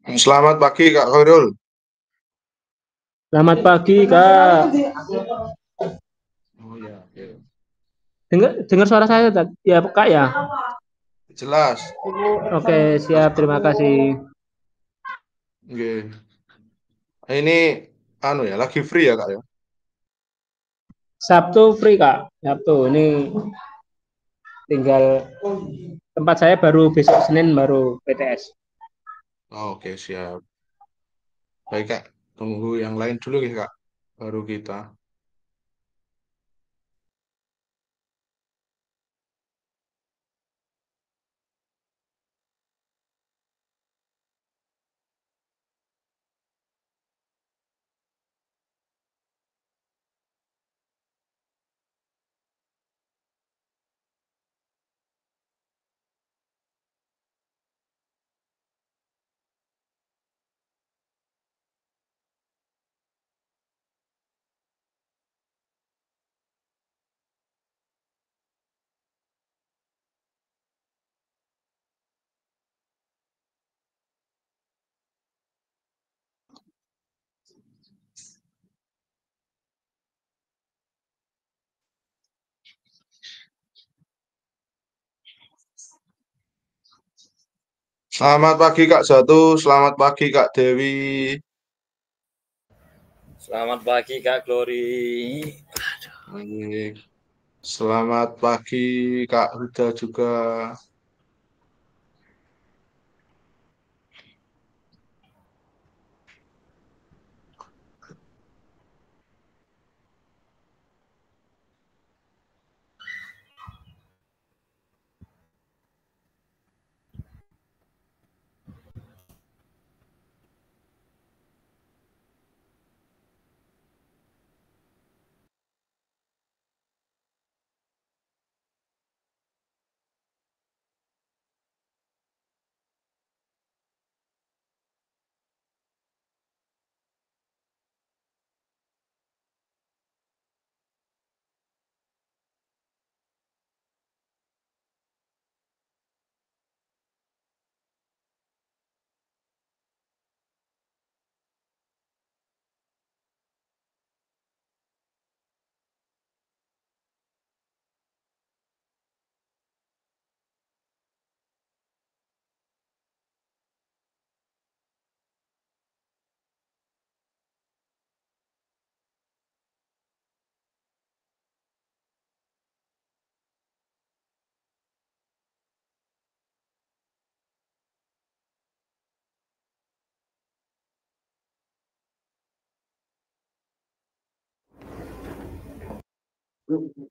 Selamat pagi Kak Khairul. Selamat pagi, Kak. Oh ya, oke. Dengar suara saya, Tak? Ya, Kak ya. Jelas. Oke, siap. Terima kasih. Oke. Ini ya lagi free ya Kak ya. Sabtu free, Kak. Sabtu. Ini tinggal tempat saya baru besok Senin baru PTS. Oh, oke, siap. Baik Kak, tunggu yang lain dulu ya Kak. Baru kita. Selamat pagi Kak Jatuh, selamat pagi Kak Dewi. Selamat pagi Kak Glory. Baik. Selamat pagi Kak Huda juga.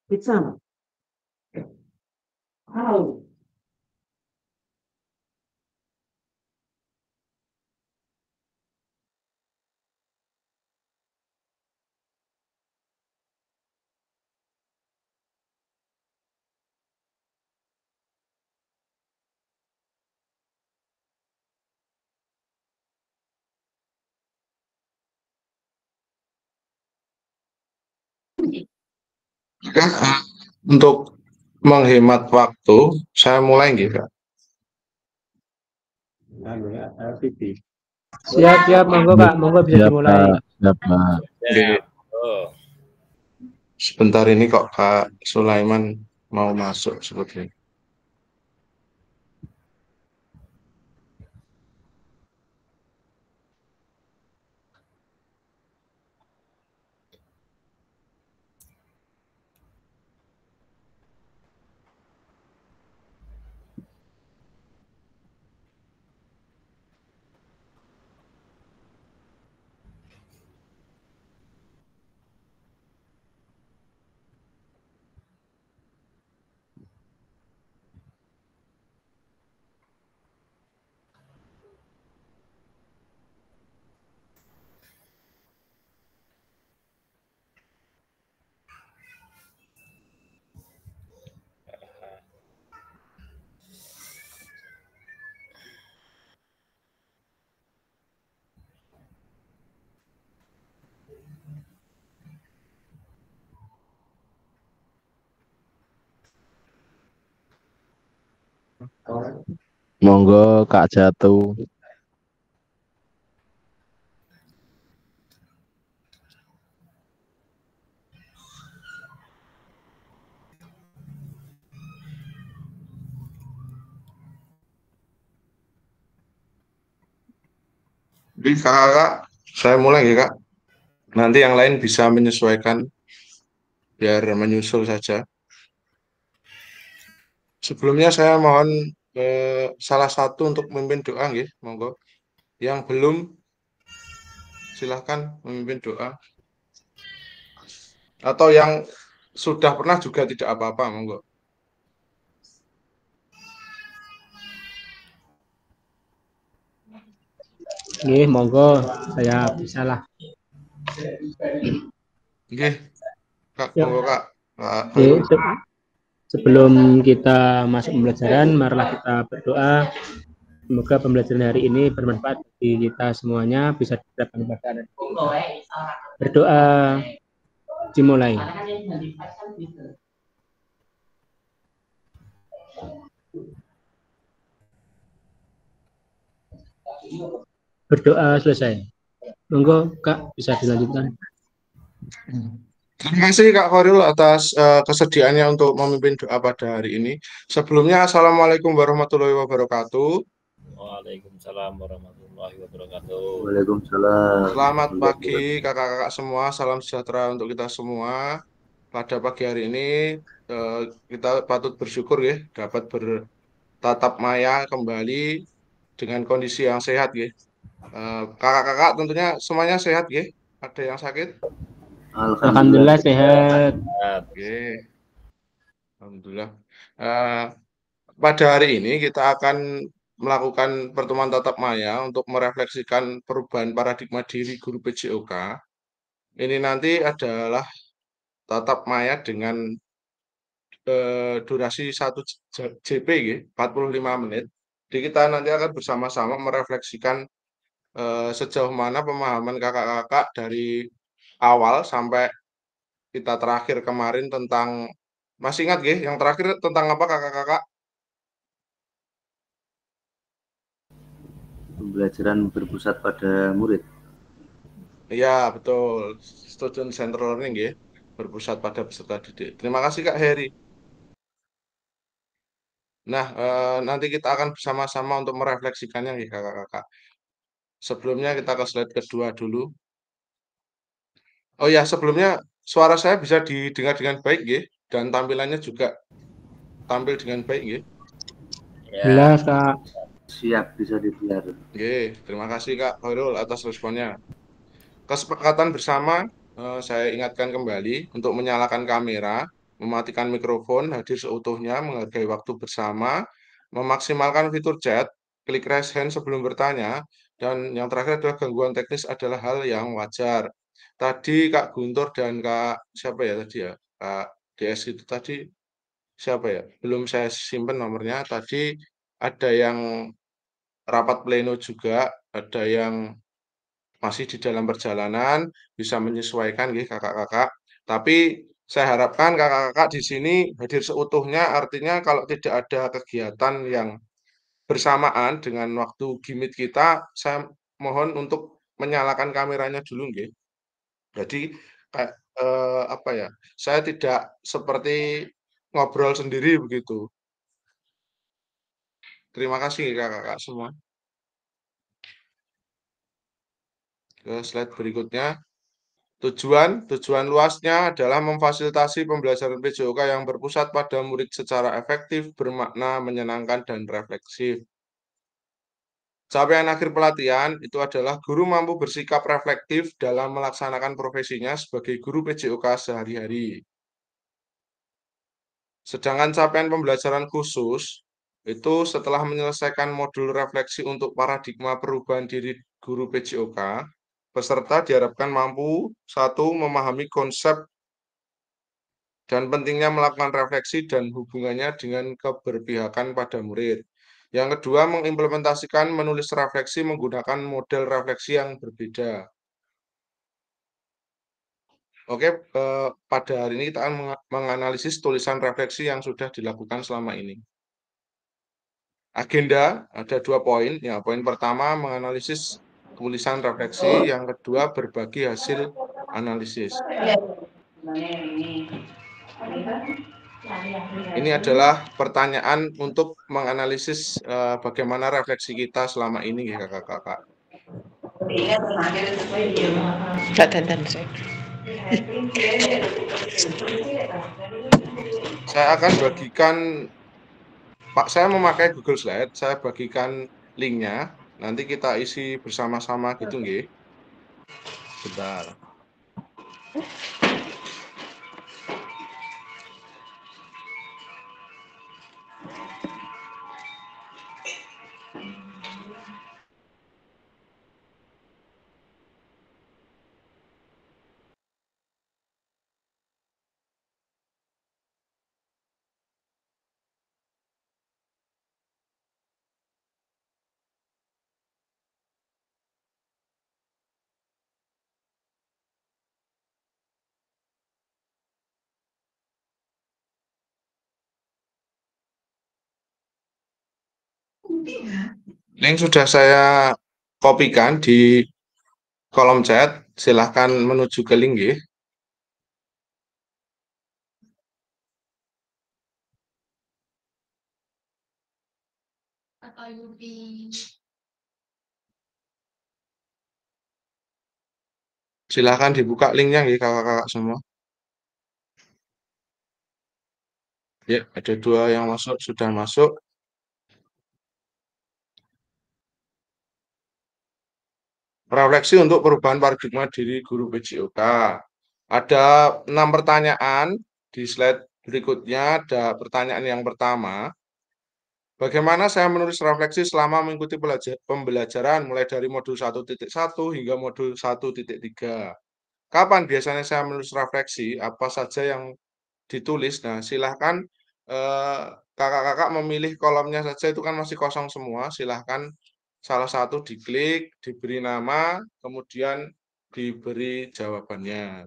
Pizza. Halo. Kak, untuk menghemat waktu, saya mulai nggih Kak. Siap, monggo, Kak. Monggo bisa Siap, dimulai. Kak. Siap, Kak. Oke. Oh, Sebentar ini kok Kak Sulaiman mau masuk seperti. Monggo Kak Jatuh. Jadi kakak, saya mulai ya kak. Nanti yang lain bisa menyesuaikan biar menyusul saja. Sebelumnya saya mohon salah satu untuk memimpin doa, nggih, monggo. Yang belum silahkan memimpin doa. Atau yang sudah pernah juga tidak apa-apa, monggo. Nggih, monggo saya bisa lah. Nggih, kak, Yuk. monggo kak. Kak Nggih, Khairul. sebelum kita masuk pembelajaran, marilah kita berdoa. Semoga pembelajaran hari ini bermanfaat bagi kita semuanya, bisa diterapkan kepada anak. Berdoa dimulai. Berdoa selesai. Monggo Kak, bisa dilanjutkan. Terima kasih Kak Khairul atas kesediaannya untuk memimpin doa pada hari ini. Sebelumnya, Assalamualaikum warahmatullahi wabarakatuh. Waalaikumsalam warahmatullahi wabarakatuh. Waalaikumsalam. Selamat pagi kakak-kakak semua, salam sejahtera untuk kita semua. Pada pagi hari ini kita patut bersyukur ya dapat bertatap maya kembali dengan kondisi yang sehat ya. Kakak-kakak tentunya semuanya sehat ya. Ada yang sakit? Alhamdulillah sehat. Oke, alhamdulillah. Pada hari ini kita akan melakukan pertemuan tatap maya untuk merefleksikan perubahan paradigma diri guru PJOK. Ini nanti adalah tatap maya dengan durasi 1 JP, 45 menit. Jadi kita nanti akan bersama-sama merefleksikan sejauh mana pemahaman kakak-kakak dari awal sampai kita terakhir kemarin tentang, masih ingat yang terakhir tentang apa kakak-kakak? Pembelajaran berpusat pada murid. Iya, betul. Student Central Learning berpusat pada peserta didik. Terima kasih Kak Heri. Nah, nanti kita akan bersama-sama untuk merefleksikannya kakak-kakak. Sebelumnya kita ke slide kedua dulu. Oh ya, sebelumnya suara saya bisa didengar dengan baik dan tampilannya juga tampil dengan baik Jelas Kak. Siap, bisa dilihat. Terima kasih Kak Khairul atas responnya. Kesepakatan bersama, saya ingatkan kembali untuk menyalakan kamera, mematikan mikrofon, hadir seutuhnya, menghargai waktu bersama, memaksimalkan fitur chat, klik raise hand sebelum bertanya, dan yang terakhir adalah gangguan teknis adalah hal yang wajar. Tadi Kak Guntur dan Kak siapa ya tadi ya? Kak DS itu tadi siapa ya? Belum saya simpen nomornya. Tadi ada yang rapat pleno juga, ada yang masih di dalam perjalanan, bisa menyesuaikan kakak-kakak. Tapi saya harapkan kakak-kakak di sini hadir seutuhnya, artinya kalau tidak ada kegiatan yang bersamaan dengan waktu gimit kita, saya mohon untuk menyalakan kameranya dulu Jadi kayak apa ya? Saya tidak seperti ngobrol sendiri begitu. Terima kasih kakak-kakak semua. Ke slide berikutnya. Tujuan luasnya adalah memfasilitasi pembelajaran PJOK yang berpusat pada murid secara efektif, bermakna, menyenangkan, dan refleksif. Capaian akhir pelatihan itu adalah guru mampu bersikap reflektif dalam melaksanakan profesinya sebagai guru PJOK sehari-hari. Sedangkan capaian pembelajaran khusus itu setelah menyelesaikan modul refleksi untuk paradigma perubahan diri guru PJOK, peserta diharapkan mampu, 1, memahami konsep dan pentingnya melakukan refleksi dan hubungannya dengan keberpihakan pada murid. Yang kedua, mengimplementasikan menulis refleksi menggunakan model refleksi yang berbeda. Oke, pada hari ini kita akan menganalisis tulisan refleksi yang sudah dilakukan selama ini. Agenda ada 2 poin. Ya, poin pertama menganalisis tulisan refleksi, yang kedua berbagi hasil analisis. Ini adalah pertanyaan untuk menganalisis bagaimana refleksi kita selama ini kakak-kakak. Nggak dandan sih. Saya akan bagikan, Pak, saya memakai Google Slide, saya bagikan linknya, nanti kita isi bersama-sama gitu, nggih. Bentar. Link sudah saya kopikan di kolom chat, silahkan menuju ke link, nggih. Silahkan dibuka linknya, nggih, kakak-kakak semua. Ya, ada 2 yang masuk, sudah masuk. Refleksi untuk perubahan paradigma diri guru PJOK. Ada 6 pertanyaan di slide berikutnya. Ada pertanyaan yang pertama. Bagaimana saya menulis refleksi selama mengikuti pembelajaran mulai dari modul 1.1 hingga modul 1.3? Kapan biasanya saya menulis refleksi? Apa saja yang ditulis? Nah, silahkan kakak-kakak memilih kolomnya saja, itu kan masih kosong semua. Silahkan salah satu diklik, diberi nama, kemudian diberi jawabannya.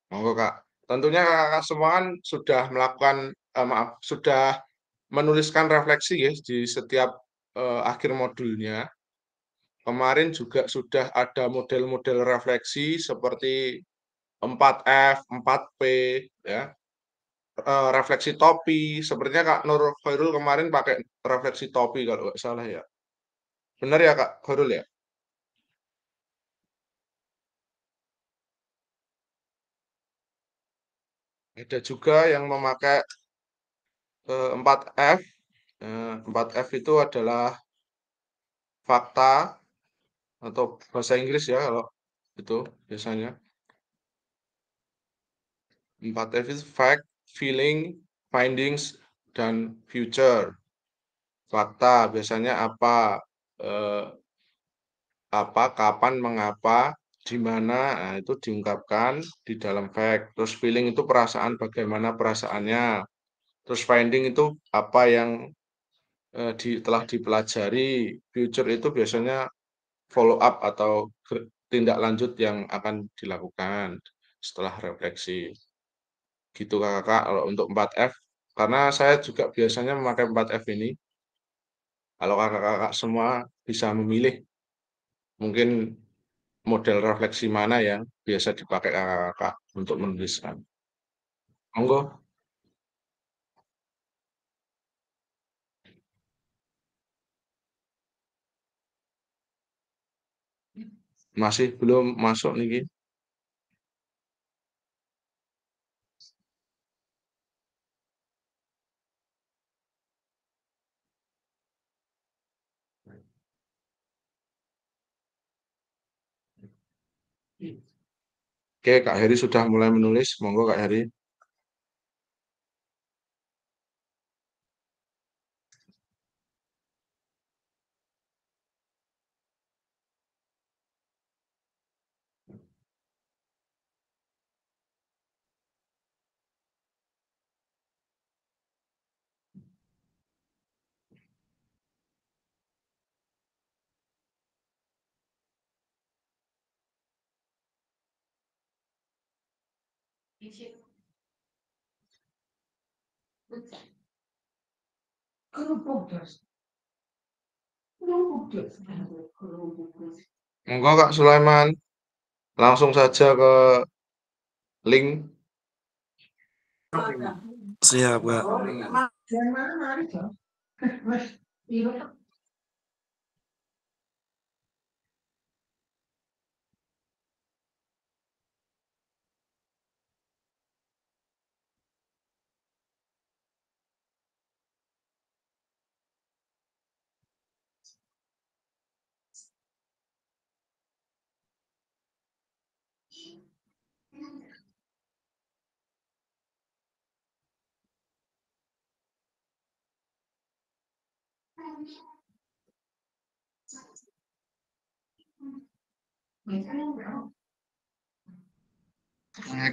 Monggo, Kak. Tentunya kakak semua kan sudah melakukan, sudah menuliskan refleksi ya di setiap akhir modulnya. Kemarin juga sudah ada model-model refleksi seperti 4F, 4P, ya. Refleksi topi. Sepertinya Kak Nur Khairul kemarin pakai refleksi topi kalau nggak salah ya. Benar ya Kak Khairul ya? Ada juga yang memakai 4F. 4F itu adalah fakta atau bahasa Inggris ya kalau itu biasanya. 4F itu fact, feeling, findings, dan future. Fakta biasanya eh, apa, kapan, mengapa, di mana, nah, itu diungkapkan di dalam fact. Terus feeling itu perasaan, bagaimana perasaannya. Terus finding itu apa yang telah dipelajari. Future itu biasanya follow up atau tindak lanjut yang akan dilakukan setelah refleksi. Gitu kakak kalau untuk 4F. Karena saya juga biasanya memakai 4F ini. Kalau kakak-kakak semua bisa memilih mungkin model refleksi mana yang biasa dipakai kakak-kakak untuk menuliskan. Monggo, masih belum masuk nih. Oke, Kak Heri sudah mulai menulis. Monggo Kak Heri. Monggo Kak Sulaiman, langsung saja ke link. Siap, Kak.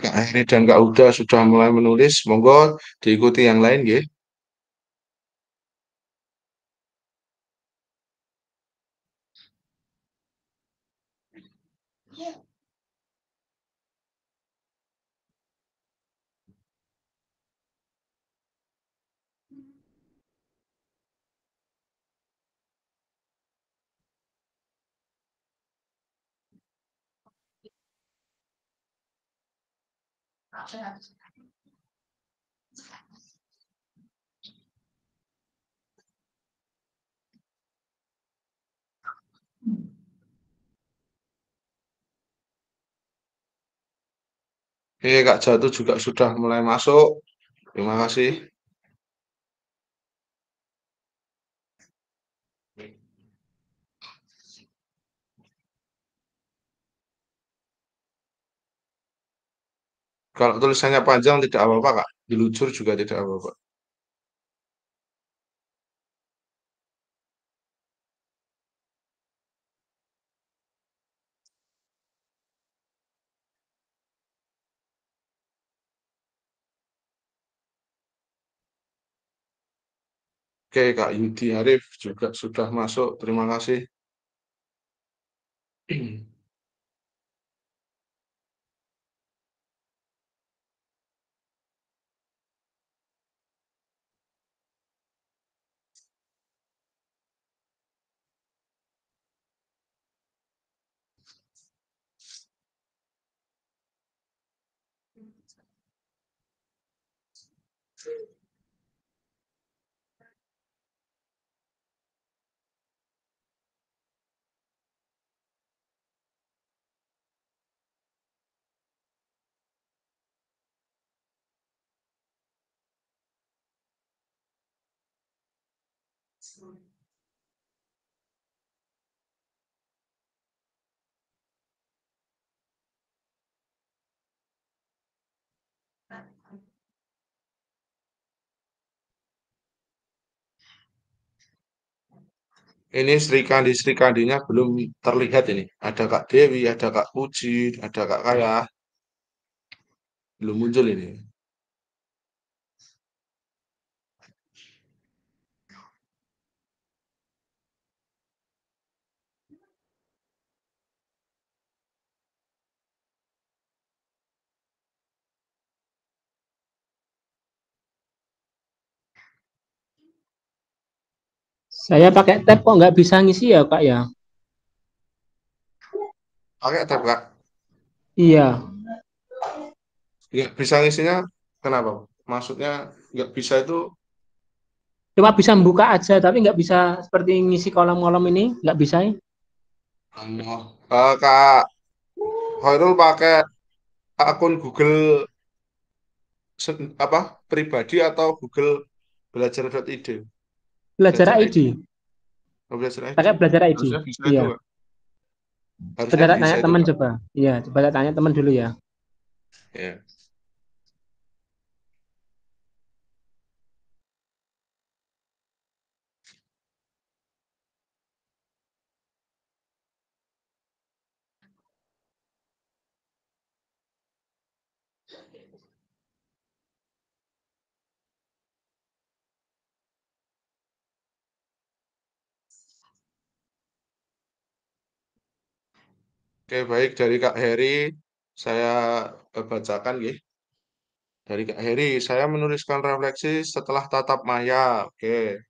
Kak Heri dan Kak Uda sudah mulai menulis. Monggo diikuti yang lain, nggih. Oke, Kak Jatuh juga sudah mulai masuk. Terima kasih. Kalau tulisannya panjang tidak apa-apa, Kak. Dilucur juga tidak apa-apa. Oke, Kak Yudi Arif juga sudah masuk. Terima kasih. Ini Sri Kandinya belum terlihat ini. Ada Kak Dewi, ada Kak Puji, ada Kak Kaya. Belum muncul ini. Saya pakai tab kok nggak bisa ngisi ya, Kak ya? Pakai tab, Kak. Iya, Nggak bisa ngisinya, kenapa? Maksudnya nggak bisa itu, cuma bisa membuka aja, tapi nggak bisa seperti ngisi kolom-kolom ini, nggak bisa ya? Kak Khairul pakai akun Google apa pribadi atau Google belajar.id? Belajar Belajar ID. ID, Oh, belajar ID. pakai belajar ID. Harusnya bisa itu, Iya, Kak. Harusnya coba tak bisa tanya itu, teman Kak. coba. Iya, coba tak tanya teman dulu ya. Ya. Oke, baik dari Kak Heri, saya bacakan ya. Dari Kak Heri, saya menuliskan refleksi setelah tatap maya. Oke,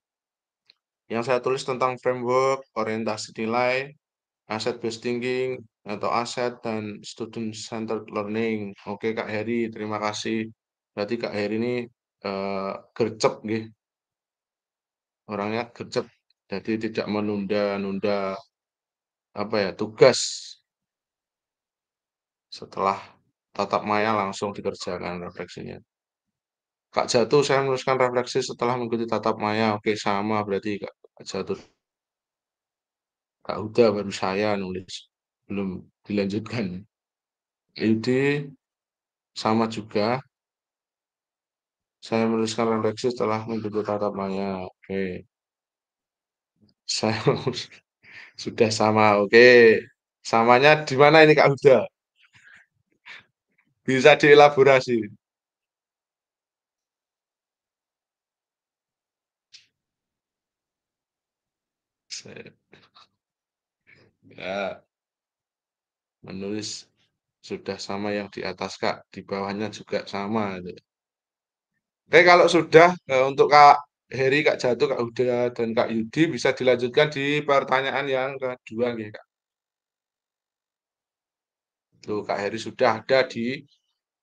yang saya tulis tentang framework, orientasi nilai, asset based thinking atau aset dan student centered learning. Oke, Kak Heri, terima kasih. Berarti Kak Heri ini gercep nggih. Orangnya gercep, jadi tidak menunda-nunda apa ya tugas setelah tatap maya langsung dikerjakan refleksinya. Kak Jatuh, saya menuliskan refleksi setelah mengikuti tatap maya. Oke, sama berarti Kak Jatuh. Kak Huda baru saya nulis, belum dilanjutkan. Ide sama juga. Saya menuliskan refleksi setelah mengikuti tatap maya. Oke. Saya sudah sama, oke. Samanya di mana ini Kak Huda? Bisa dielaborasi. Saya- Ya, menulis sudah sama yang di atas Kak, di bawahnya juga sama. Gitu. Oke, kalau sudah untuk Kak Heri, Kak Jatuh, Kak Huda, dan Kak Yudi bisa dilanjutkan di pertanyaan yang kedua, nih, Kak. Tuh, Kak Heri sudah ada di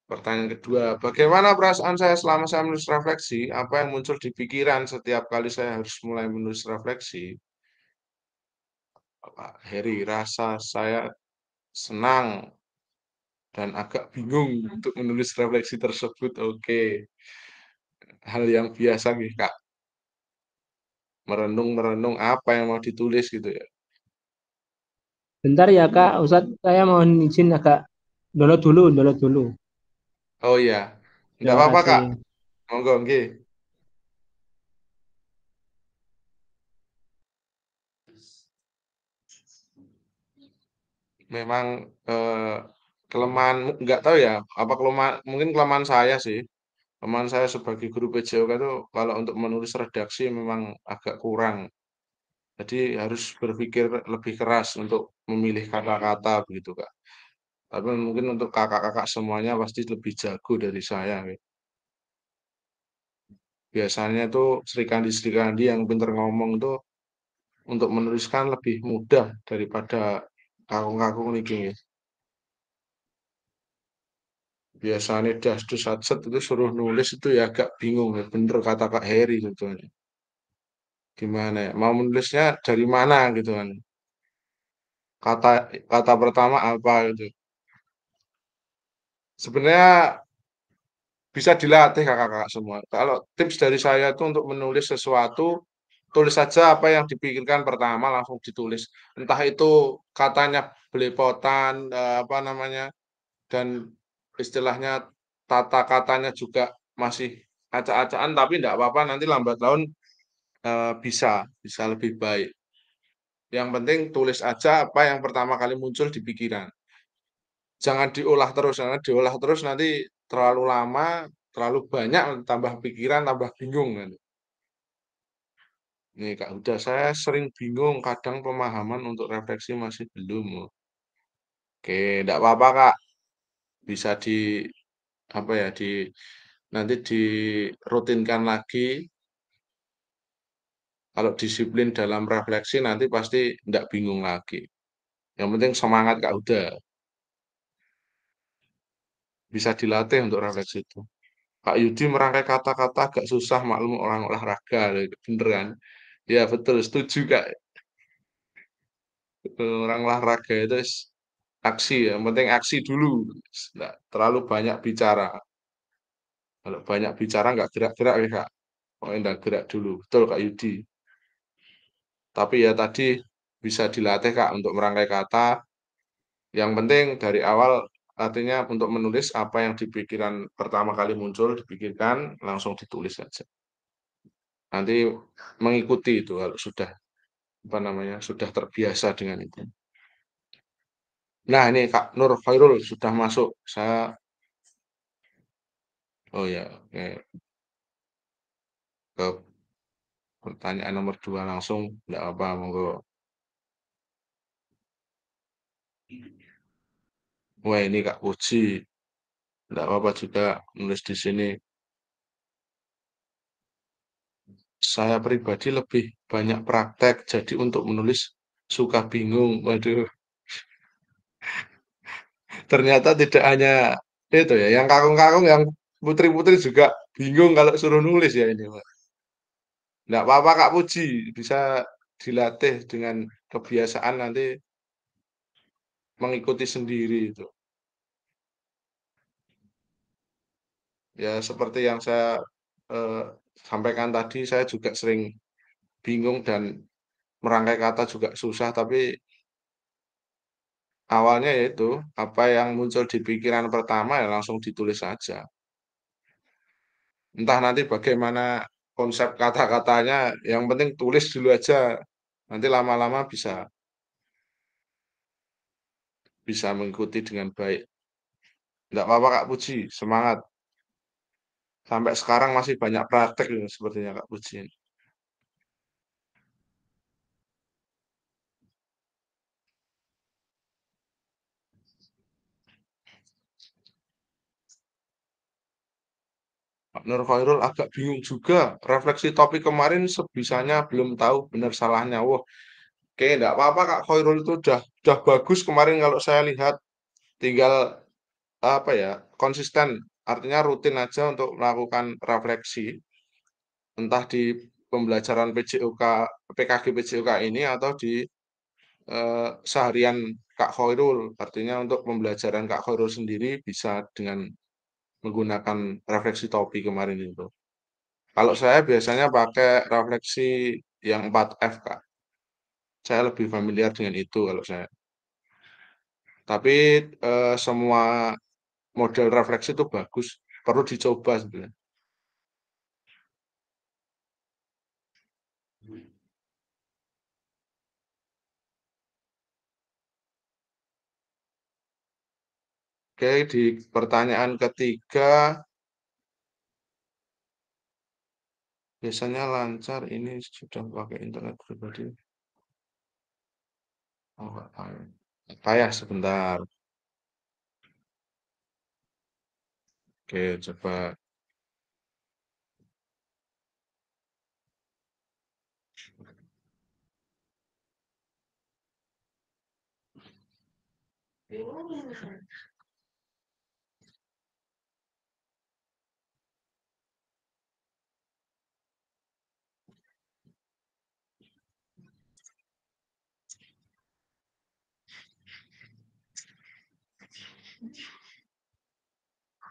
pertanyaan kedua. Bagaimana perasaan saya selama saya menulis refleksi? Apa yang muncul di pikiran setiap kali saya harus mulai menulis refleksi? Pak Heri, rasa saya senang dan agak bingung untuk menulis refleksi tersebut. Oke, hal yang biasa nih, Kak. Merenung-merenung apa yang mau ditulis gitu ya. Bentar ya Kak, Ustadz saya mohon izin agak download dulu. Oh iya, enggak Terima apa-apa, Kak. kasih. Monggo, nggih. Memang kelemahan nggak tahu ya, apa kelemahan mungkin kelemahan saya sih. Kelemahan saya sebagai guru PJOK itu kalau untuk menulis redaksi memang agak kurang. Jadi harus berpikir lebih keras untuk memilih kata-kata begitu, Kak. Tapi mungkin untuk kakak-kakak semuanya pasti lebih jago dari saya. Gitu. Biasanya itu Sri Kandi yang pinter ngomong itu untuk menuliskan lebih mudah daripada kakung-kakung niki. Biasanya dasdus satset itu suruh nulis itu ya agak bingung ya. Bener kata Kak Heri gitu. Gimana ya? Mau menulisnya dari mana gitu kan. Kata kata pertama apa gitu. Sebenarnya bisa dilatih kakak-kakak semua. Kalau tips dari saya itu untuk menulis sesuatu, tulis saja apa yang dipikirkan pertama langsung ditulis. Entah itu katanya belepotan, apa namanya, dan istilahnya tata katanya juga masih acak-acakan, tapi tidak apa-apa nanti lambat laun bisa lebih baik. Yang penting tulis aja apa yang pertama kali muncul di pikiran. Jangan diolah terus, karena diolah terus nanti terlalu lama, terlalu banyak, tambah pikiran, tambah bingung. Kan. Nih Kak, udah saya sering bingung, kadang pemahaman untuk refleksi masih belum. Oke, enggak apa-apa Kak, bisa apa ya, nanti dirutinkan lagi. Kalau disiplin dalam refleksi nanti pasti enggak bingung lagi. Yang penting semangat Kak, udah bisa dilatih untuk refleksi itu. Pak Yudi merangkai kata-kata agak susah maklum orang olahraga, bener kan? Ya betul, setuju Kak. Orang olahraga itu aksi, yang penting aksi dulu, nggak terlalu banyak bicara. Kalau banyak bicara nggak gerak-gerak ya Kak. Pokoknya nggak gerak dulu, betul Kak Yudi. Tapi ya tadi bisa dilatih Kak untuk merangkai kata. Yang penting dari awal artinya untuk menulis apa yang di pikiran pertama kali muncul, dipikirkan, langsung ditulis saja. Nanti mengikuti itu kalau sudah apa namanya sudah terbiasa dengan itu. Nah ini Kak Nur Khairul sudah masuk. Oh ya, oke. Ke pertanyaan nomor dua langsung, enggak apa, monggo. Wah ini Kak Puji, enggak apa-apa juga nulis di sini. Saya pribadi lebih banyak praktek, jadi untuk menulis suka bingung. Waduh, ternyata tidak hanya itu ya, yang kakung-kakung, yang putri-putri juga bingung kalau suruh nulis ya ini, Pak. Enggak apa-apa Kak Puji, bisa dilatih dengan kebiasaan nanti mengikuti sendiri itu. Ya seperti yang saya eh, sampaikan tadi, saya juga sering bingung dan merangkai kata juga susah, tapi awalnya yaitu apa yang muncul di pikiran pertama ya langsung ditulis saja. Entah nanti bagaimana konsep kata-katanya, yang penting tulis dulu aja. Nanti lama-lama bisa mengikuti dengan baik. Enggak apa-apa Kak Puji, semangat. Sampai sekarang masih banyak praktek ini sepertinya Kak Puji. Pak Nur Khairul agak bingung juga. Refleksi topik kemarin sebisanya belum tahu benar salahnya. Wah, oke, enggak apa-apa Kak Khairul itu udah bagus kemarin kalau saya lihat. Tinggal apa ya, konsisten. Artinya rutin aja untuk melakukan refleksi. Entah di pembelajaran PKG PJOK ini atau di seharian Kak Khairul. Artinya untuk pembelajaran Kak Khairul sendiri bisa dengan menggunakan refleksi topik kemarin itu. Kalau saya biasanya pakai refleksi yang 4F, Kak. Saya lebih familiar dengan itu kalau saya. Tapi semua model refleksi itu bagus, perlu dicoba sebenarnya. Oke, di pertanyaan ketiga, biasanya lancar ini sudah pakai internet pribadi. Oh, nggak tahu. Payah sebentar. Oke, coba.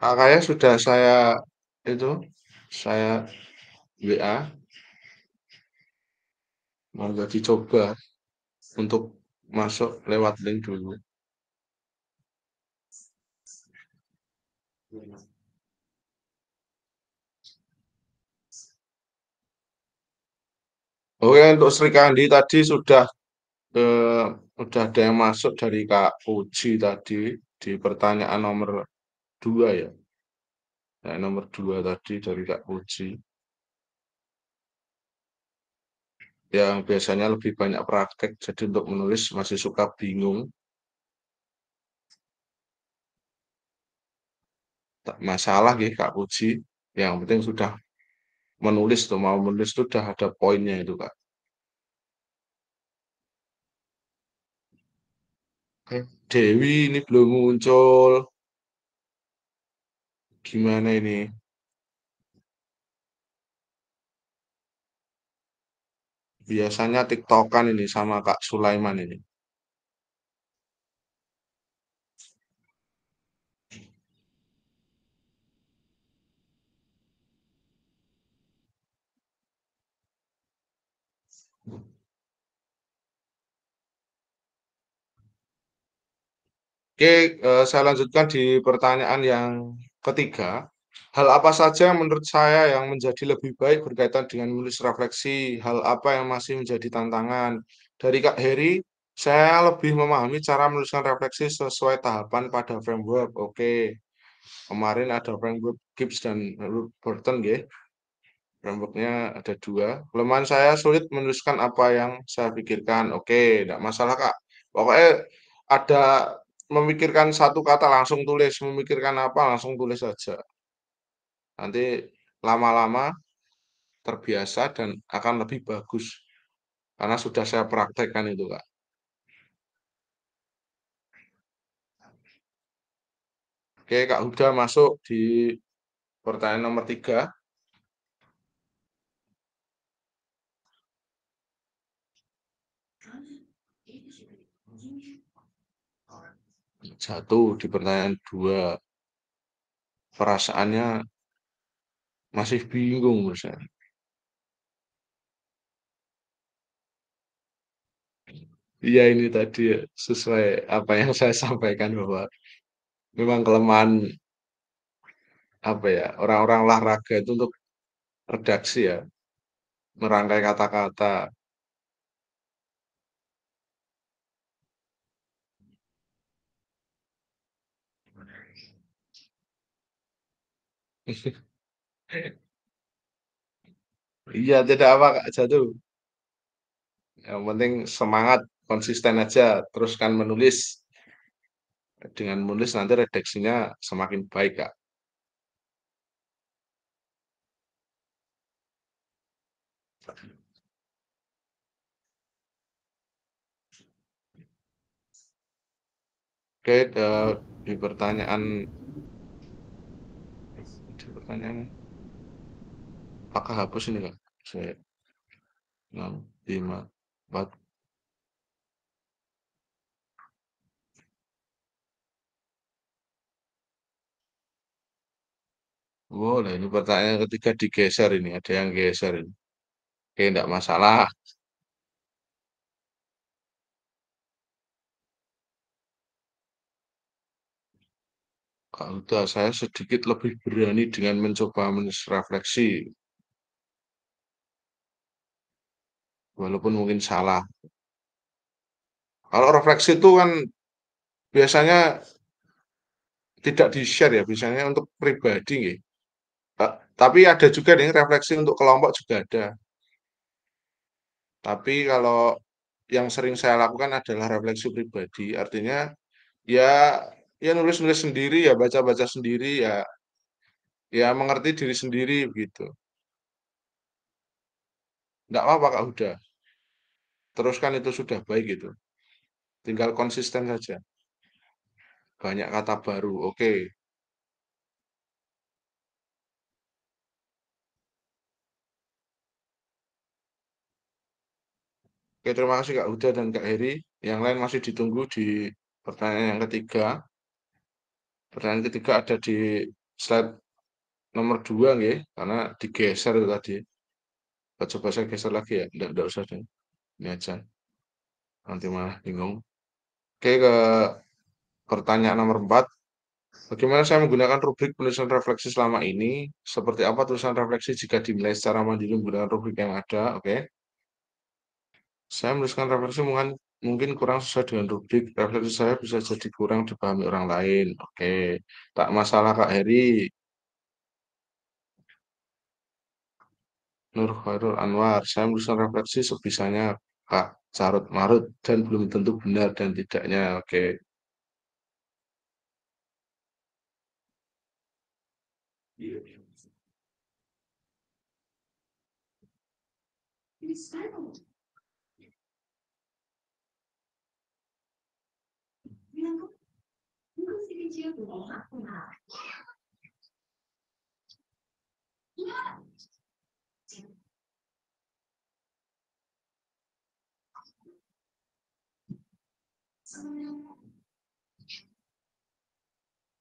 Kakaknya sudah itu saya WA, mau dicoba untuk masuk lewat link dulu. Oke, untuk Sri Kandi tadi eh, sudah ada yang masuk dari Kak Puji tadi di pertanyaan nomor 2 ya. Nah, nomor 2 tadi dari Kak Puji. Yang biasanya lebih banyak praktek, jadi untuk menulis masih suka bingung. Tak masalah ya Kak Puji. Yang penting sudah menulis tuh, mau menulis tuh sudah ada poinnya itu Kak. Dewi ini belum muncul. Gimana ini? Biasanya TikTokan ini sama Kak Sulaiman ini. Oke, saya lanjutkan di pertanyaan yang ketiga. Hal apa saja yang menurut saya yang menjadi lebih baik berkaitan dengan menulis refleksi? Hal apa yang masih menjadi tantangan? Dari Kak Heri, saya lebih memahami cara menuliskan refleksi sesuai tahapan pada framework. Oke, kemarin ada framework Gibbs dan Burton, ya. Frameworknya ada 2. Kelemahan saya sulit menuliskan apa yang saya pikirkan. Oke, tidak masalah Kak. Pokoknya ada memikirkan satu kata langsung tulis, memikirkan apa langsung tulis saja. Nanti lama-lama terbiasa dan akan lebih bagus. Karena sudah saya praktekkan itu Kak. Oke, Kak Huda masuk di pertanyaan nomor 3. Jatuh di pertanyaan 2. Perasaannya masih bingung menurut saya. Iya ini tadi ya, sesuai apa yang saya sampaikan bahwa memang kelemahan apa ya, orang-orang olahraga itu untuk redaksi ya, merangkai kata-kata. Iya, tidak apa Kak jatuh. Yang penting semangat, konsisten aja, teruskan menulis. Dengan menulis nanti redaksinya semakin baik, Kak. Oke, di pertanyaan apakah hapus ini Kak? Saya 6, 5, 4. Boleh, ini pertanyaan ketiga digeser ini, ada yang geser ini. Oke, enggak masalah. Kak Huda, saya sedikit lebih berani dengan mencoba refleksi, walaupun mungkin salah. Kalau refleksi itu kan biasanya tidak di-share ya, biasanya untuk pribadi nggih. Tapi ada juga nih refleksi untuk kelompok juga ada. Tapi kalau yang sering saya lakukan adalah refleksi pribadi, artinya ya ya nulis-nulis sendiri ya, baca-baca sendiri ya, ya mengerti diri sendiri begitu. Enggak apa-apa Kak Huda. Teruskan itu sudah baik itu. Tinggal konsisten saja. Banyak kata baru. Oke. Oke, terima kasih Kak Huda dan Kak Heri. Yang lain masih ditunggu di pertanyaan yang ketiga. Pertanyaan ketiga ada di slide nomor 2 nggih, karena digeser itu tadi. Coba saya geser lagi ya. Enggak usah deh. Ini aja. Nanti malah bingung. Oke, ke pertanyaan nomor 4. Bagaimana saya menggunakan rubrik penulisan refleksi selama ini? Seperti apa tulisan refleksi jika dinilai secara mandiri menggunakan rubrik yang ada? Oke. Saya menuliskan refleksi mungkin kurang sesuai dengan rubrik. Refleksi saya bisa jadi kurang dipahami orang lain. Oke. Tak masalah Kak Heri. Nur Khairul Anwar. Saya menuliskan refleksi sebisanya Kak Carut Marut dan belum tentu benar dan tidaknya. Oke.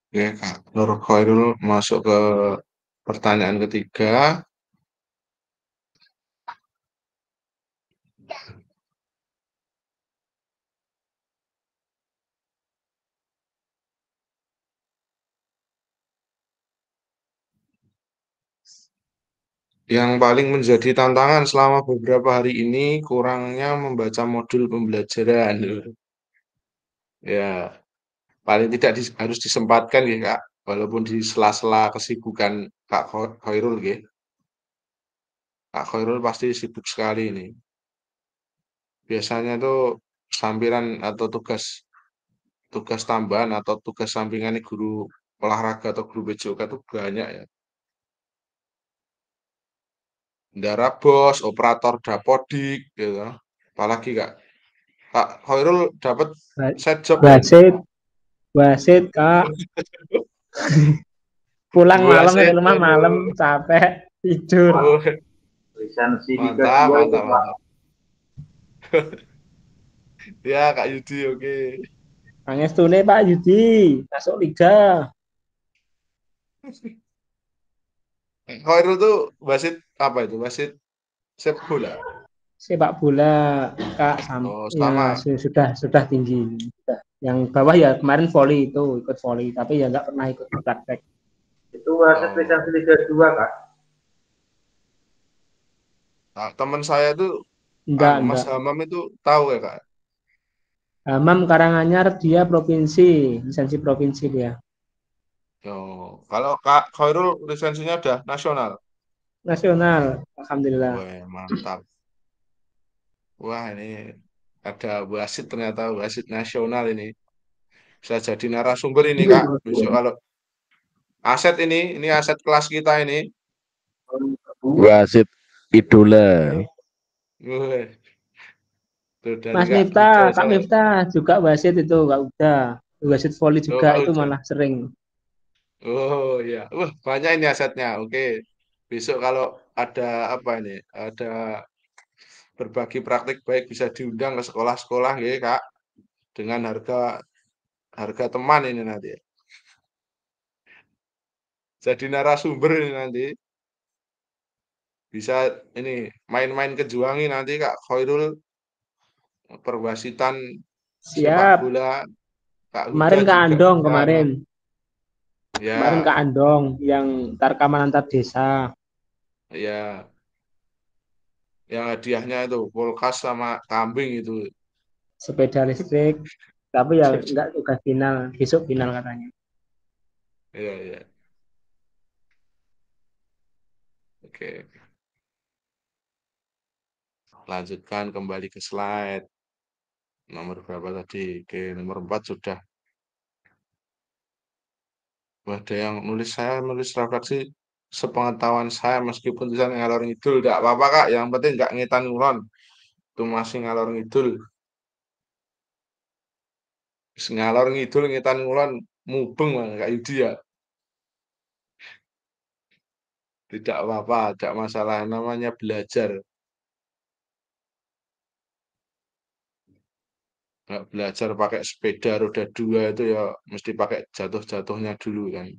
Oke, Kak Nur Khairul masuk ke pertanyaan ketiga. Yang paling menjadi tantangan selama beberapa hari ini kurangnya membaca modul pembelajaran. Ya, paling tidak harus disempatkan ya Kak, walaupun di sela-sela kesibukan Kak Khairul ya. Kak Khairul pasti sibuk sekali ini. Biasanya tuh sampiran atau tugas tambahan atau tugas sampingan guru olahraga atau guru BJOK itu banyak ya. Ndara bos, operator dapodik gitu. Apalagi Kak Khairul dapat set job ya. Wasit Kak. Pulang Dua malam set dari rumah ya, malam capek tidur. Oh, Lisensi Liga mantap, 2 itu mantap, Pak. mantap. Ya Kak Yudi, oke. Pangestune Pak Yudi masuk liga. Khairul tuh wasit apa itu? Wasit sepak bola. Sepak bola Kak Oh, ya sama. sudah tinggi. Yang bawah ya kemarin volley itu ikut volley tapi ya nggak pernah ikut praktek. Itu wasit Oh, lisensi Liga 2 Kak. nah, teman saya tuh Mas Enggak. Hamam itu tahu ya Kak. Hamam Karanganyar dia provinsi, lisensi provinsi dia. Oh, kalau Kak Khairul lisensinya udah nasional. Nasional, alhamdulillah. Wah, mantap. Wah, ini ada wasit ternyata wasit nasional ini. Bisa jadi narasumber ini Kak. Besok kalau ini aset kelas kita ini. Wasit idola. Wah, tuh dari Mas Kak Huda Miftah, Kak saya. Miftah juga wasit itu, Kak Uda. Wasit voli Oh, juga Kak itu Huda. malah sering. Oh iya. Wah, banyak ini asetnya. Oke. Besok kalau ada apa ini? Ada berbagi praktik baik bisa diundang ke sekolah-sekolah ya, Kak. Dengan harga harga teman ini nanti. Jadi narasumber ini nanti. Bisa ini main-main ke Juwangi nanti Kak Khairul perwasitan sepak Siap. bola Kak Huda Kemarin Kak juga Andong bisa kemarin. Kemarin ya Kak Andong yang tarkaman antar desa. ya yang hadiahnya itu kulkas sama kambing itu. Sepeda listrik. Tapi ya enggak tugas final. Besok final katanya. Iya iya. Oke, lanjutkan kembali ke slide. Nomor berapa tadi? Oke, nomor 4 sudah. Wah, ada yang nulis refleksi sepengetahuan saya meskipun tulisan ngalor ngidul enggak apa-apa Kak, yang penting enggak ngetan ngulon. Itu masih ngalor ngidul. Ngalor ngidul ngetan ngulon mubeng Bang, Kak Yudi ya. Tidak apa-apa, tidak masalah namanya belajar. Nggak belajar pakai sepeda roda 2 itu ya mesti pakai jatuh-jatuhnya dulu kan.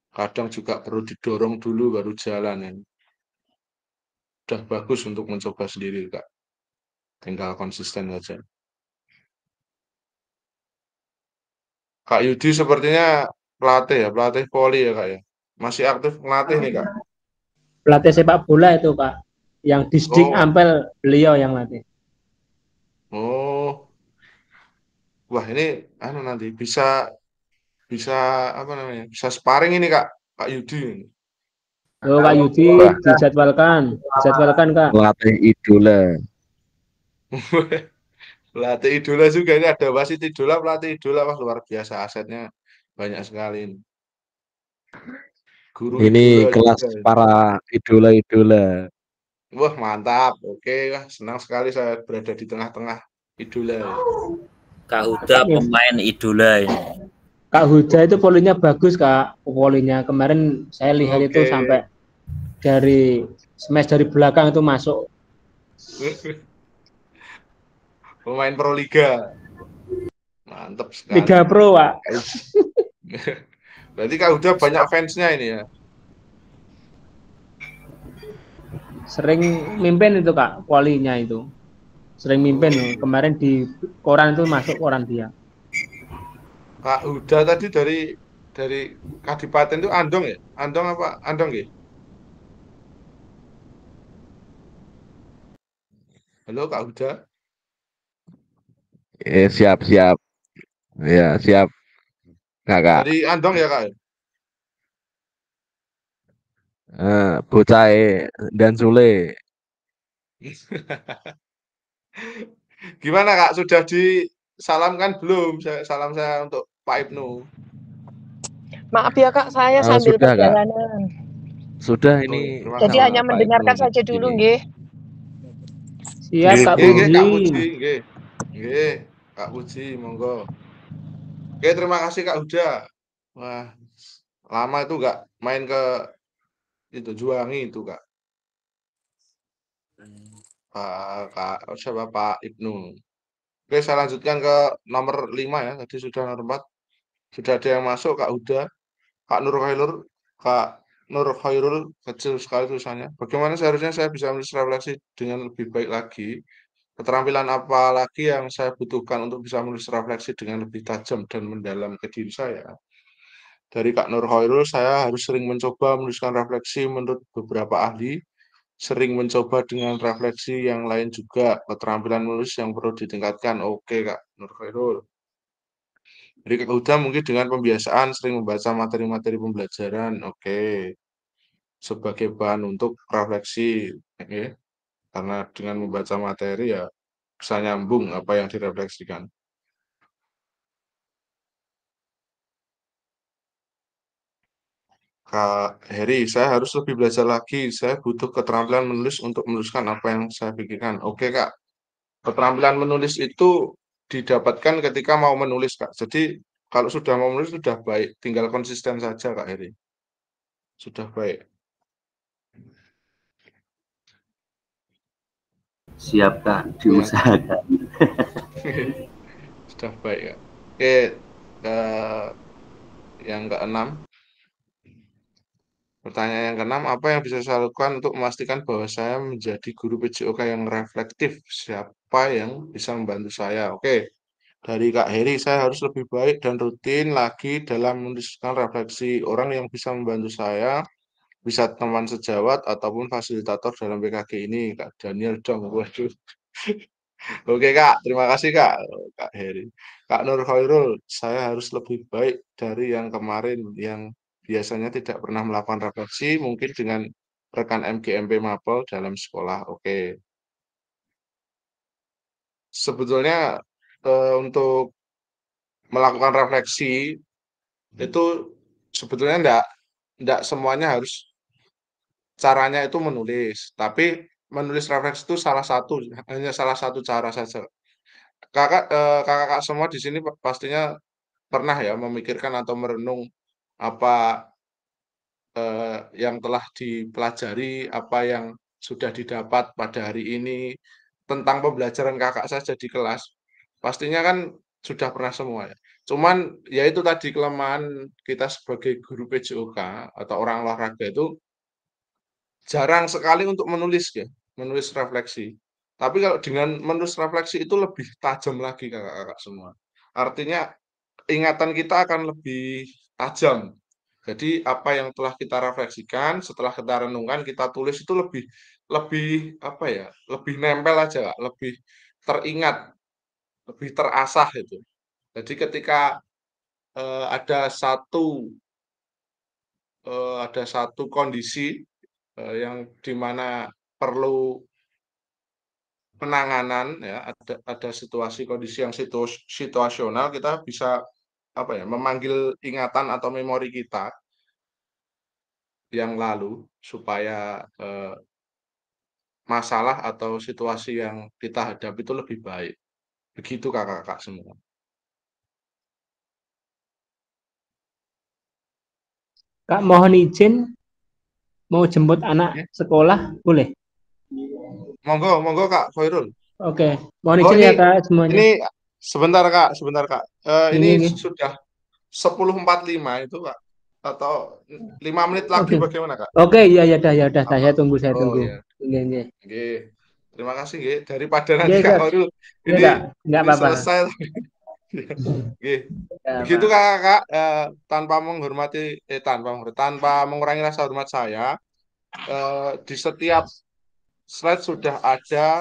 Kadang juga perlu didorong dulu baru jalan ya. Udah bagus untuk mencoba sendiri Kak. Tinggal konsisten saja. Kak Yudi sepertinya pelatih ya, pelatih voli ya Kak ya. Masih aktif melatih nih Kak. Pelatih sepak bola itu Kak. Yang Disdik Oh, Ampel beliau yang latih. oh, wah ini anu nanti bisa bisa apa namanya? Bisa sparring ini Kak, Kak Yudi. Oh Kak Yudi Wah, dijadwalkan. Dijadwalkan Kak. pelatih idola. Pelatih idola juga ini ada wasit idola, pelatih idola wah luar biasa asetnya banyak sekali ini. Guru Ini idola kelas juga. para idola-idola. Wah mantap, oke wah senang sekali saya berada di tengah-tengah idola. Kak Huda pemain idola ini. Kak Huda itu polinya bagus Kak. Polinya kemarin saya lihat itu Oke, sampai dari smash dari belakang itu masuk. pemain Pro Liga, mantap sekali. Liga Pro Pak. Berarti Kak udah banyak fansnya ini ya. Sering mimpin itu Kak, polinya itu. Sering mimpin. Kemarin di koran itu masuk koran dia. Kak Huda tadi dari Kadipaten itu Andong ya? Andong apa? Andong ya? Halo Kak Huda. Siap, siap. Ya, siap, Kakak. Dari Andong ya Kak? Bocah dan Sule. Gimana Kak? Sudah disalamkan belum? Salam saya untuk Pak Ibnu. Maaf ya Kak, saya sambil Sudah, Kak. perjalanan. Sudah Oh ya, ini terima Jadi kasih. sama hanya Pak mendengarkan Ibnu saja dulu, ini. nggih. Siap Kak Nggih, nggih, Kak Puji. Puji, nggih. Nggih, Kak Puji, monggo. Oke, terima kasih Kak Huda. Wah, lama itu nggak main ke itu Juwangi itu Kak. Siapa Pak Ibnu. Oke, saya lanjutkan ke nomor 5 ya. Tadi sudah nomor 4. Sudah ada yang masuk Kak Huda, Kak Nur Khairul, Kak Nur Khairul kecil sekali tulisannya. Bagaimana seharusnya saya bisa menulis refleksi dengan lebih baik lagi? Keterampilan apa lagi yang saya butuhkan untuk bisa menulis refleksi dengan lebih tajam dan mendalam ke diri saya? Dari Kak Nur Khairul, saya harus sering mencoba menuliskan refleksi menurut beberapa ahli, sering mencoba dengan refleksi yang lain juga, keterampilan menulis yang perlu ditingkatkan. Oke, Kak Nur Khairul. Jadi Kak Huda mungkin dengan pembiasaan sering membaca materi-materi pembelajaran, oke. Sebagai bahan untuk refleksi, oke. Karena dengan membaca materi ya bisa nyambung apa yang direfleksikan. Kak Heri, saya harus lebih belajar lagi. Saya butuh keterampilan menulis untuk menuliskan apa yang saya pikirkan. Oke, Kak. Keterampilan menulis itu didapatkan ketika mau menulis, Kak. Jadi kalau sudah mau menulis sudah baik, tinggal konsisten saja, Kak Heri. Sudah baik. Siap Kak, diusahakan. Sudah baik, Kak. Oke, yang keenam. Pertanyaan yang keenam, apa yang bisa saya lakukan untuk memastikan bahwa saya menjadi guru PJOK yang reflektif? Siapa yang bisa membantu saya? Oke, dari Kak Heri, saya harus lebih baik dan rutin lagi dalam menuliskan refleksi. Orang yang bisa membantu saya, bisa teman sejawat ataupun fasilitator dalam PKG ini, Kak Daniel dong. Waduh. Oke Kak, terima kasih Kak, Kak Heri. Kak Nur Khairul, saya harus lebih baik dari yang kemarin yang biasanya tidak pernah melakukan refleksi, mungkin dengan rekan MGMP Mapel dalam sekolah. Oke. Sebetulnya untuk melakukan refleksi itu sebetulnya enggak semuanya harus caranya itu menulis, tapi menulis refleksi itu hanya salah satu cara saja. Kakak semua di sini pastinya pernah ya memikirkan atau merenung apa yang telah dipelajari, apa yang sudah didapat pada hari ini tentang pembelajaran kakak saja di kelas. Pastinya kan sudah pernah semua ya. Cuman ya itu tadi kelemahan kita sebagai guru PJOK atau orang olahraga itu jarang sekali untuk menulis ya, menulis refleksi. Tapi kalau dengan menulis refleksi itu lebih tajam lagi kakak-kakak semua. Artinya ingatan kita akan lebih tajam. Jadi apa yang telah kita refleksikan, setelah kita renungkan, kita tulis itu lebih lebih apa ya, lebih nempel aja, Kak, lebih teringat, lebih terasah itu. Jadi ketika ada satu kondisi yang dimana perlu penanganan ya, ada situasi kondisi yang situasional, kita bisa apa ya, memanggil ingatan atau memori kita yang lalu supaya masalah atau situasi yang kita hadapi itu lebih baik. Begitu kakak-kakak semua. Kak, mohon izin mau jemput anak Ya. sekolah, boleh? Monggo Kak Khairul. Oke, mohon Oh izin ya Kak semuanya. ini sebentar Kak. Ini Ini. sudah 10.45 itu Kak. Atau 5 menit lagi Oke. bagaimana Kak? Oke, ya udah, saya tunggu. Oh iya. Ini. Oke. Terima kasih nggih. Daripada nanti Iya, Kak Kak. Khairul Iya, ini Kak. Enggak apa-apa. selesai. Oke. Begitu kakak, tanpa mengurangi rasa hormat saya, di setiap slide sudah ada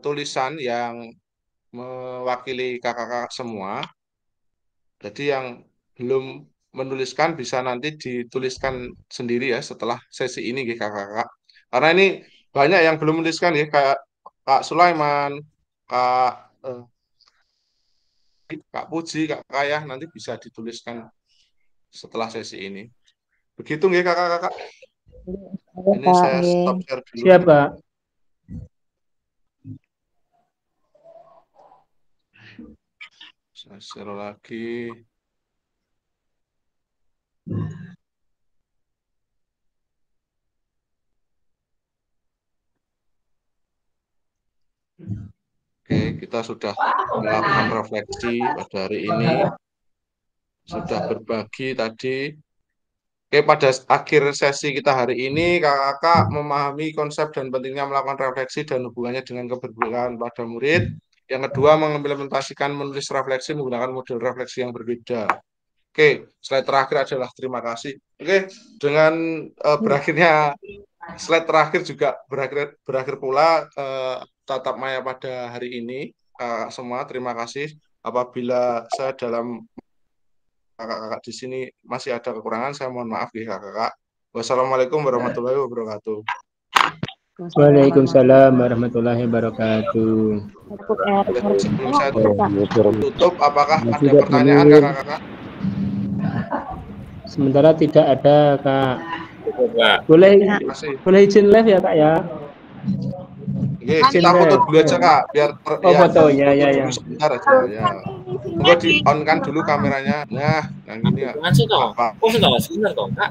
tulisan yang mewakili kakak-kakak semua. Jadi yang belum menuliskan bisa nanti dituliskan sendiri ya setelah sesi ini kakak-kakak. Karena ini banyak yang belum menuliskan ya, kayak Kak Sulaiman, Kak eh, Kak Puji, Kak Kayah, nanti bisa dituliskan setelah sesi ini. Begitu nggih kakak-kakak. Ini saya stop share dulu. Siap, Kak. Saya share lagi. Oke, kita sudah melakukan refleksi pada hari ini. Sudah berbagi tadi. Oke, pada akhir sesi kita hari ini, kakak-kakak memahami konsep dan pentingnya melakukan refleksi dan hubungannya dengan keberpihakan pada murid. Yang kedua, mengimplementasikan menulis refleksi menggunakan model refleksi yang berbeda. Oke, slide terakhir adalah terima kasih. Oke, dengan berakhirnya slide terakhir juga berakhir pula tatap maya pada hari ini. Semua terima kasih Apabila saya dalam kakak-kakak di sini masih ada kekurangan, saya mohon maaf ya kakak-kakak. Wassalamualaikum warahmatullahi wabarakatuh. Waalaikumsalam warahmatullahi wabarakatuh. Sebelum saya tutup, apakah ada Tidak pertanyaan boleh. kakak-kakak? Sementara tidak ada, Kak. Kak. Terima kasih. Boleh izin live ya, Kak ya? Oke, kita foto dulu aja kak, biar Oh, fotonya, foto ya, dulu ya. sebentar aja ya. Monggo di on kan dulu kameranya. Nah, yang ini ya. Jangan sih toh. Apa? Oh, sudah sebentar toh, Kak.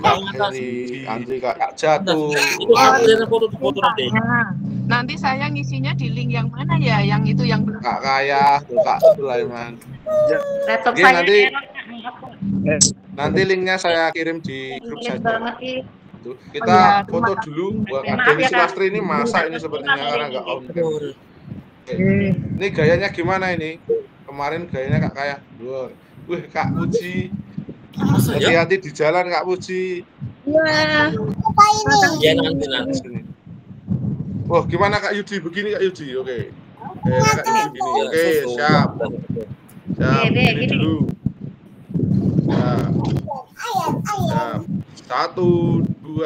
Kak Heri, Andri kak jatuh. Itu aku lihat foto nanti. Nanti saya ngisinya di link yang mana ya? Yang itu yang belum. Kak Kaya, tuh Kak Sulaiman. Laptop Oke, saya nanti error. nanti linknya saya kirim di grup Inggris saja. banget nih. Tuh, Oh, kita iya, foto dulu. Wah, Maaf Dewi ya, Kak. Silastri ini masak ini sepertinya karena nggak on cam. Oke. Ini gayanya gimana ini? Kemarin gayanya Kak Kaya. Wih, Kak Puji. Masa ya? Hati-hati di jalan Kak Puji. Iya. Ya nanti. Sini. Wah, gimana Kak Yudi? Begini Kak Yudi. Oke. Kak Yudi begini. Oke, siap. Siap. Oke, Ini gini. dulu. Siap. Siap. 1, 2,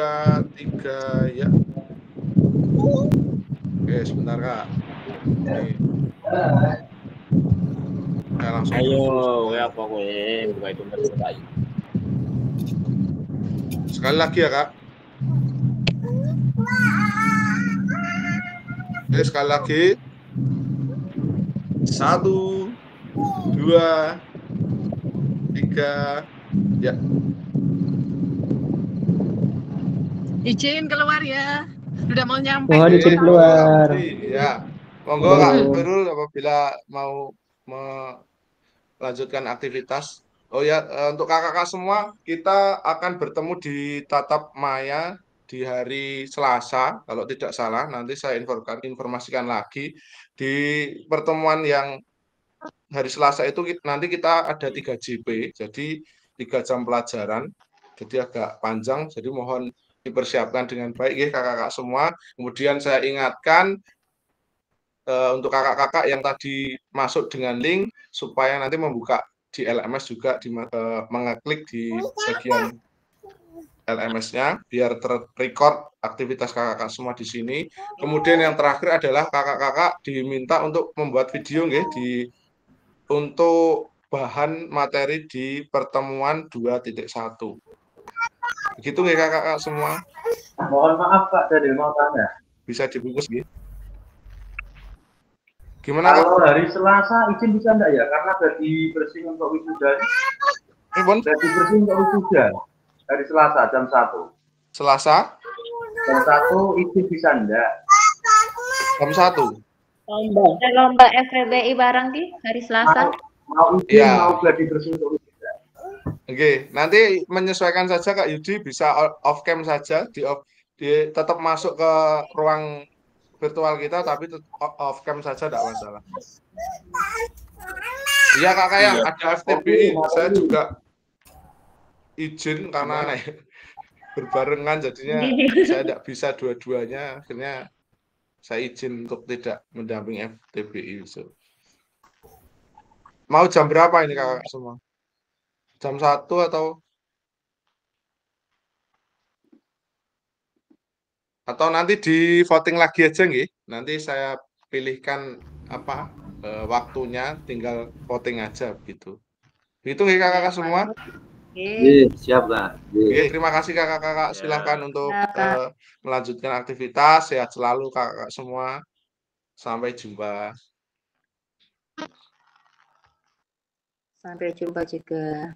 3, ya. Oke, sebentar Kak. Ini. Saya langsung. Ayo, ya apa gue buka itu ayo. Sekali lagi ya Kak. Oke, sekali lagi. 1, 2, 3, ya. Izin keluar ya. Sudah mau nyampe. Mohon izin keluar. Ya. Monggo Kak Berul apabila mau melanjutkan aktivitas. Oh ya, untuk kakak-kakak semua, kita akan bertemu di Tatap Maya di hari Selasa, kalau tidak salah. Nanti saya informasikan lagi. Di pertemuan yang hari Selasa itu nanti kita ada 3 JP, jadi 3 jam pelajaran. Jadi agak panjang, jadi mohon dipersiapkan dengan baik ya kakak-kakak semua. Kemudian saya ingatkan untuk kakak-kakak yang tadi masuk dengan link supaya nanti membuka di LMS juga mengeklik di bagian LMS-nya biar terrecord aktivitas kakak-kakak semua di sini. Kemudian yang terakhir adalah kakak-kakak diminta untuk membuat video nggih untuk bahan materi di pertemuan 2.1. Begitu nggih kakak-kakak semua? Mohon maaf Pak, dari mau tanya. Bisa dibungkus nggih. Gimana Kak? Kalau hari Selasa izin bisa enggak ya? Karena gaji bersih untuk wisuda. Gaji bersih untuk wisuda. Hari Selasa jam 1. Selasa? Jam 1 izin bisa enggak? Jam 1. Lomba FPBI bareng di hari Selasa. Mau izin, Ya. mau gaji bersih untuk wisuda. Oke, nanti menyesuaikan saja Kak Yudi, bisa off cam saja, tetap masuk ke ruang virtual kita, tapi off cam saja tidak masalah. Iya Kak Kayang, ada FTBI, saya juga izin karena berbarengan jadinya saya tidak bisa dua-duanya, akhirnya saya izin untuk tidak mendampingi FTBI. So. Mau jam berapa ini kakak semua? Jam 1 atau nanti di voting lagi aja nggih. Nanti saya pilihkan apa waktunya, tinggal voting aja gitu. Begitu nggih kakak-kakak semua? Iya, siap Kak. Oke, terima kasih kakak-kakak. Silakan untuk melanjutkan aktivitas. Sehat selalu kakak-kakak semua. Sampai jumpa. Sampai jumpa juga.